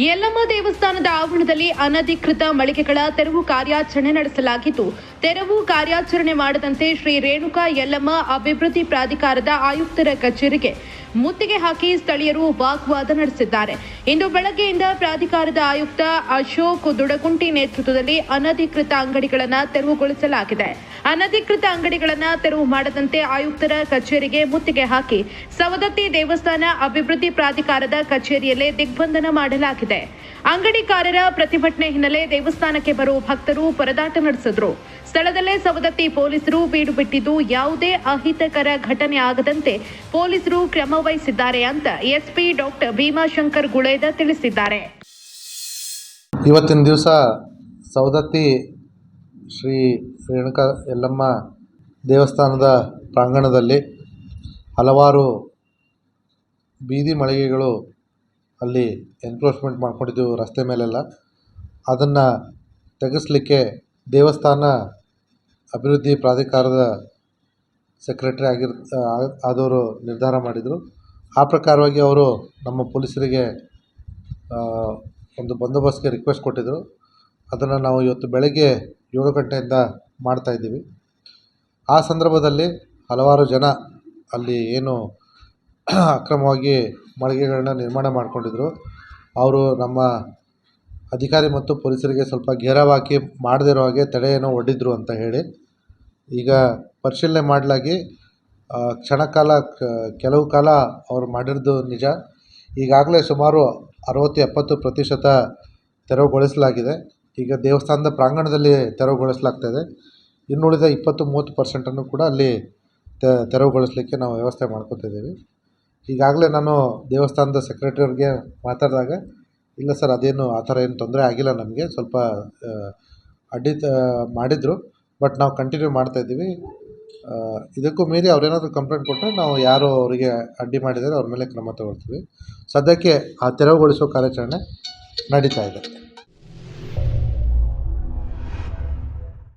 ಯಲ್ಲಮ್ಮ ದೇವಸ್ಥಾನದ ಆವರಣದಲ್ಲಿ ಅನಧಿಕೃತ ಮಳಿಗೆಗಳ ತೆರವು ಕಾರ್ಯಾಚರಣೆ ನಡೆಸಲಾಗಿದ್ದು, ತೆರವು ಕಾರ್ಯಾಚರಣೆ ಮಾಡದಂತೆ ಶ್ರೀ ರೇಣುಕಾ ಯಲ್ಲಮ್ಮ ಅಭಿವೃದ್ಧಿ ಪ್ರಾಧಿಕಾರದ ಆಯುಕ್ತರ ಕಚೇರಿಗೆ ಮುತ್ತಿಗೆ ಹಾಕಿ ಸ್ಥಳೀಯರು ವಾಗ್ವಾದ ನಡೆಸಿದ್ದಾರೆ. ಇಂದು ಬೆಳಗ್ಗೆಯಿಂದ ಪ್ರಾಧಿಕಾರದ ಆಯುಕ್ತ ಅಶೋಕ್ ದುಡಗುಂಟಿ ನೇತೃತ್ವದಲ್ಲಿ ಅನಧಿಕೃತ ಅಂಗಡಿಗಳನ್ನು ತೆರವುಗೊಳಿಸಲಾಗಿದೆ. ಅನಧಿಕೃತ ಅಂಗಡಿಗಳನ್ನು ತೆರವು ಮಾಡದಂತೆ ಆಯುಕ್ತರ ಕಚೇರಿಗೆ ಮುತ್ತಿಗೆ ಹಾಕಿ ಸವದತ್ತಿ ದೇವಸ್ಥಾನ ಅಭಿವೃದ್ಧಿ ಪ್ರಾಧಿಕಾರದ ಕಚೇರಿಯಲ್ಲೇ ದಿಗ್ಬಂಧನ ಮಾಡಲಾಗಿದೆ. ಅಂಗಡಿಕಾರರ ಪ್ರತಿಭಟನೆ ಹಿನ್ನೆಲೆ ದೇವಸ್ಥಾನಕ್ಕೆ ಬರುವ ಭಕ್ತರು ಪರದಾಟ ನಡೆಸಿದ್ರು. ಸ್ಥಳದಲ್ಲೇ ಸವದತ್ತಿ ಪೊಲೀಸರು ಬೀಡು ಬಿಟ್ಟಿದ್ದು, ಯಾವುದೇ ಅಹಿತಕರ ಘಟನೆ ಆಗದಂತೆ ಪೊಲೀಸರು ಕ್ರಮ ವಹಿಸಿದ್ದಾರೆ ಅಂತ ಎಸ್ಪಿ ಡಾಕ್ಟರ್ ಭೀಮಾಶಂಕರ್ ಗುಳೇದ ತಿಳಿಸಿದ್ದಾರೆ. ಇವತ್ತಿನ ದಿವಸ ಸವದತ್ತಿ ಶ್ರೀ ರೇಣುಕಾ ಯಲ್ಲಮ್ಮ ದೇವಸ್ಥಾನದ ಪ್ರಾಂಗಣದಲ್ಲಿ ಹಲವಾರು ಬೀದಿ ಮಳಿಗೆಗಳು ಅಲ್ಲಿ ಎನ್ಕ್ರೋಚ್ಮೆಂಟ್ ಮಾಡ್ಕೊಂಡಿದ್ದೆವು ರಸ್ತೆ ಮೇಲೆಲ್ಲ. ಅದನ್ನು ತೆಗೆಸಲಿಕ್ಕೆ ದೇವಸ್ಥಾನ ಅಭಿವೃದ್ಧಿ ಪ್ರಾಧಿಕಾರದ ಸೆಕ್ರೆಟರಿ ಆದವರು ನಿರ್ಧಾರ ಮಾಡಿದರು. ಆ ಪ್ರಕಾರವಾಗಿ ಅವರು ನಮ್ಮ ಪೊಲೀಸರಿಗೆ ಒಂದು ಬಂದೋಬಸ್ತ್ಗೆ ರಿಕ್ವೆಸ್ಟ್ ಕೊಟ್ಟಿದ್ದರು. ಅದನ್ನು ನಾವು ಇವತ್ತು ಬೆಳಗ್ಗೆ 7 ಗಂಟೆಯಿಂದ ಮಾಡ್ತಾಯಿದ್ದೀವಿ. ಆ ಸಂದರ್ಭದಲ್ಲಿ ಹಲವಾರು ಜನ ಅಲ್ಲಿ ಏನು ಅಕ್ರಮವಾಗಿ ಮಳಿಗೆಗಳನ್ನ ನಿರ್ಮಾಣ ಮಾಡಿಕೊಂಡಿದ್ರು, ಅವರು ನಮ್ಮ ಅಧಿಕಾರಿ ಮತ್ತು ಪೊಲೀಸರಿಗೆ ಸ್ವಲ್ಪ ಘೇರಾವ್ ಹಾಕಿ ಮಾಡದೇ ಇರೋ ಹಾಗೆ ತಡೆ ಏನೋ ಒಡ್ಡಿದ್ರು ಅಂತ ಹೇಳಿ ಈಗ ಪರಿಶೀಲನೆ ಮಾಡಲಾಗಿ ಕೆಲವು ಕಾಲ ಅವರು ಮಾಡಿರೋದು ನಿಜ. ಈಗಾಗಲೇ ಸುಮಾರು 60-70% ತೆರವುಗೊಳಿಸಲಾಗಿದೆ. ಈಗ ದೇವಸ್ಥಾನದ ಪ್ರಾಂಗಣದಲ್ಲಿ ತೆರವುಗೊಳಿಸಲಾಗ್ತಾಯಿದೆ. ಇನ್ನುಳಿದ 20-30% ಕೂಡ ಅಲ್ಲಿ ತೆರವುಗೊಳಿಸಲಿಕ್ಕೆ ನಾವು ವ್ಯವಸ್ಥೆ ಮಾಡ್ಕೊತಿದ್ದೀವಿ. ಈಗಾಗಲೇ ನಾನು ದೇವಸ್ಥಾನದ ಸೆಕ್ರೆಟರಿಯವ್ರಿಗೆ ಮಾತಾಡಿದಾಗ, ಇಲ್ಲ ಸರ್, ಅದೇನು ಆ ಥರ ಏನು ತೊಂದರೆ ಆಗಿಲ್ಲ, ನಮಗೆ ಸ್ವಲ್ಪ ಅಡ್ಡಿ ಮಾಡಿದರು, ಬಟ್ ನಾವು ಕಂಟಿನ್ಯೂ ಮಾಡ್ತಾಯಿದ್ದೀವಿ. ಇದಕ್ಕೂ ಮೀರಿ ಅವರೇನಾದರೂ ಕಂಪ್ಲೇಂಟ್ ಕೊಟ್ಟರೆ ನಾವು ಯಾರು ಅವರಿಗೆ ಅಡ್ಡಿ ಮಾಡಿದರೆ ಅವ್ರ ಮೇಲೆ ಕ್ರಮ ತಗೊಳ್ತೀವಿ. ಸದ್ಯಕ್ಕೆ ಆ ತೆರವುಗೊಳಿಸೋ ಕಾರ್ಯಾಚರಣೆ ನಡೀತಾ ಇದೆ.